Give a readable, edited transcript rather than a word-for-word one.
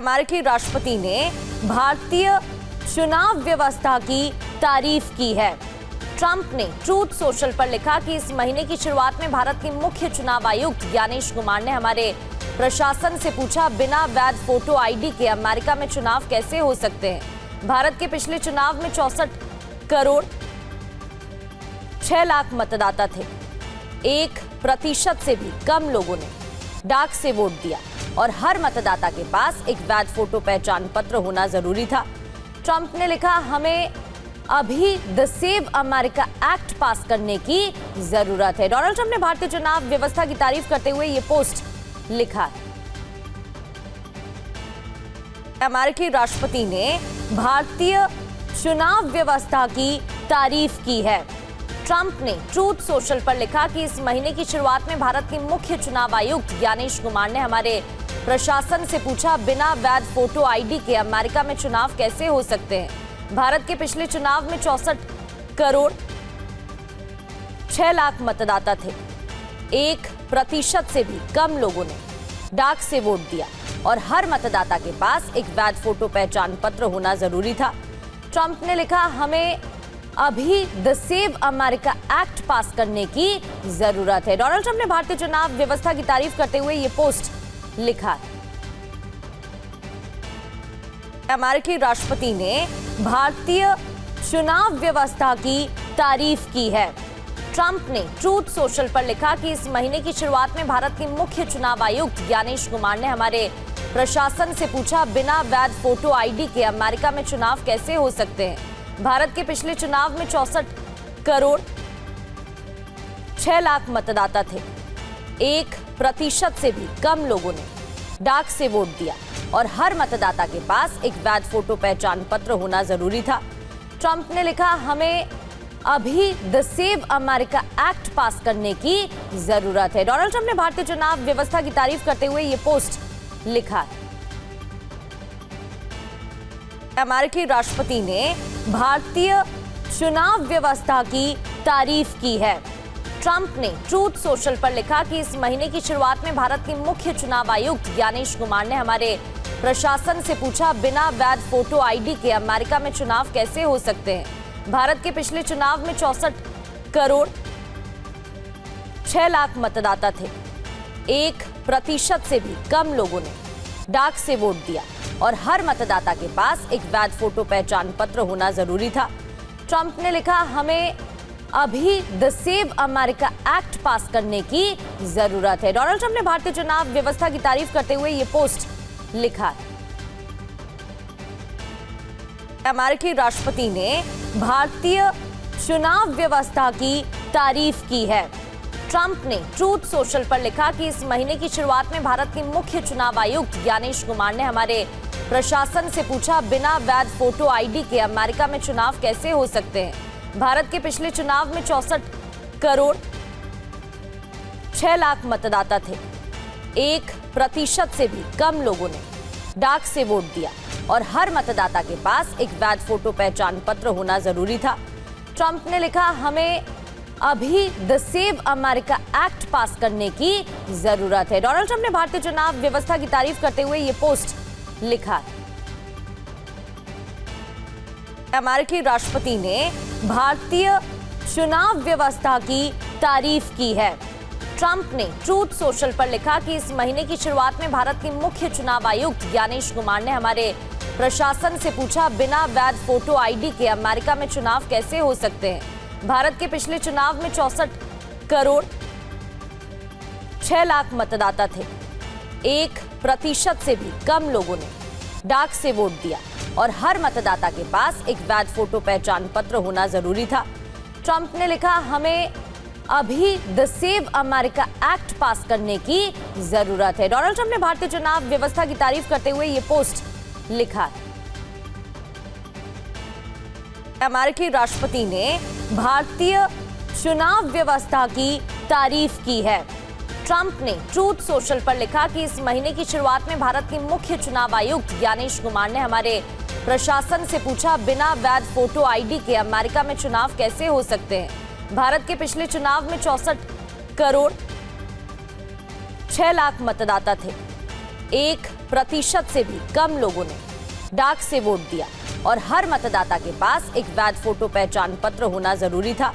अमेरिकी राष्ट्रपति ने भारतीय चुनाव व्यवस्था की तारीफ की है। ट्रंप ने ट्रूथ सोशल पर लिखा कि इस महीने की शुरुआत में भारत के मुख्य चुनाव आयुक्त ज्ञानेश कुमार ने हमारे प्रशासन से पूछा, बिना वैध फोटो आईडी के अमेरिका में चुनाव कैसे हो सकते हैं। भारत के पिछले चुनाव में 64 करोड़ 6 लाख मतदाता थे। 1% से भी कम लोगों ने डाक से वोट दिया और हर मतदाता के पास एक वैध फोटो पहचान पत्र होना जरूरी था। ट्रंप ने लिखा, हमें अभी द सेव अमेरिका एक्ट पास करने की जरूरत है। डोनाल्ड ट्रंप ने भारतीय चुनाव व्यवस्था की तारीफ करते हुए यह पोस्ट लिखा है। अमेरिकी राष्ट्रपति ने भारतीय चुनाव व्यवस्था की तारीफ की है। ट्रंप ने ट्रूथ सोशल पर लिखा कि इस महीने की शुरुआत में भारत के मुख्य चुनाव आयुक्त ज्ञानेश कुमार ने हमारे प्रशासन से पूछा, बिना वैध फोटो आईडी के अमेरिका में चुनाव कैसे हो सकते हैं। भारत के पिछले चुनाव में 64 करोड़ 6 लाख मतदाता थे। 1% से भी कम लोगों ने डाक से वोट दिया और हर मतदाता के पास एक वैध फोटो पहचान पत्र होना जरूरी था। ट्रंप ने लिखा, हमें अभी द सेव अमेरिका एक्ट पास करने की जरूरत है। डोनाल्ड ट्रंप ने भारतीय चुनाव व्यवस्था की तारीफ करते हुए यह पोस्ट लिखा है। अमेरिकी राष्ट्रपति ने भारतीय चुनाव व्यवस्था की तारीफ की है। ट्रंप ने ट्रूथ सोशल पर लिखा कि इस महीने की शुरुआत में भारत के मुख्य चुनाव आयुक्त ज्ञानेश कुमार ने हमारे प्रशासन से पूछा, बिना वैध फोटो आईडी के अमेरिका में चुनाव कैसे हो सकते हैं। भारत के पिछले चुनाव में 64 करोड़ 6 लाख मतदाता थे। 1% से भी कम लोगों ने डाक से वोट दिया और हर मतदाता के पास एक वैध फोटो पहचान पत्र होना जरूरी था। ट्रंप ने लिखा, हमें अभी द सेव अमेरिका एक्ट पास करने की जरूरत है। डोनाल्ड ट्रंप ने भारतीय चुनाव व्यवस्था की तारीफ करते हुए यह पोस्ट लिखा है। अमेरिकी राष्ट्रपति ने भारतीय चुनाव व्यवस्था की तारीफ की है। ट्रंप ने ट्रूथ सोशल पर लिखा कि इस महीने की शुरुआत में भारत के मुख्य चुनाव आयुक्त ज्ञानेश कुमार ने हमारे प्रशासन से पूछा, बिना वैध फोटो आईडी के अमेरिका में चुनाव कैसे हो सकते हैं। भारत के पिछले चुनाव में 64 करोड़ 6 लाख मतदाता थे। 1% से भी कम लोगों ने डाक से वोट दिया और हर मतदाता के पास एक वैध फोटो पहचान पत्र होना जरूरी था। ट्रंप ने लिखा, हमें अभी द सेव अमेरिका एक्ट पास करने की जरूरत है। डोनाल्ड ट्रंप ने भारतीय चुनाव व्यवस्था की तारीफ करते हुए यह पोस्ट लिखा है। अमेरिकी राष्ट्रपति ने भारतीय चुनाव व्यवस्था की तारीफ की है। ट्रंप ने ट्रूथ सोशल पर लिखा कि इस महीने की शुरुआत में भारत के मुख्य चुनाव आयुक्त ज्ञानेश कुमार ने हमारे प्रशासन से पूछा, बिना वैध फोटो आईडी के अमेरिका में चुनाव कैसे हो सकते हैं। भारत के पिछले चुनाव में 64 करोड़ 6 लाख मतदाता थे। 1% से भी कम लोगों ने डाक से वोट दिया और हर मतदाता के पास एक वैध फोटो पहचान पत्र होना जरूरी था। ट्रंप ने लिखा, हमें अभी द सेव अमेरिका एक्ट पास करने की जरूरत है। डोनाल्ड ट्रंप ने भारतीय चुनाव व्यवस्था की तारीफ करते हुए यह पोस्ट लिखा है। अमेरिकी राष्ट्रपति ने भारतीय चुनाव व्यवस्था की तारीफ की है। ट्रंप ने ट्रूथ सोशल पर लिखा कि इस महीने की शुरुआत में भारत के मुख्य चुनाव आयुक्त ज्ञानेश कुमार ने हमारे प्रशासन से पूछा, बिना वैध फोटो आईडी के अमेरिका में चुनाव कैसे हो सकते हैं। भारत के पिछले चुनाव में 64 करोड़ 6 लाख मतदाता थे। 1% से भी कम लोगों ने डाक से वोट दिया और हर मतदाता के पास एक वैध फोटो पहचान पत्र होना जरूरी था। ट्रंप ने लिखा, हमें अभी द सेव अमेरिका एक्ट पास करने की जरूरत है। डोनाल्ड ट्रंप ने भारतीय चुनाव व्यवस्था की तारीफ करते हुए यह पोस्ट लिखा है। अमेरिकी राष्ट्रपति ने भारतीय चुनाव व्यवस्था की तारीफ की है। ट्रंप ने ट्रूथ सोशल पर लिखा कि इस महीने की शुरुआत में भारत के मुख्य चुनाव आयुक्त ज्ञानेश कुमार ने हमारे प्रशासन से पूछा, बिना वैध फोटो आईडी के अमेरिका में चुनाव कैसे हो सकते हैं। भारत के पिछले चुनाव में 64 करोड़ 6 लाख मतदाता थे। प्रतिशत से भी कम लोगों ने डाक से वोट दिया और हर मतदाता के पास एक वैध फोटो पहचान पत्र होना जरूरी था।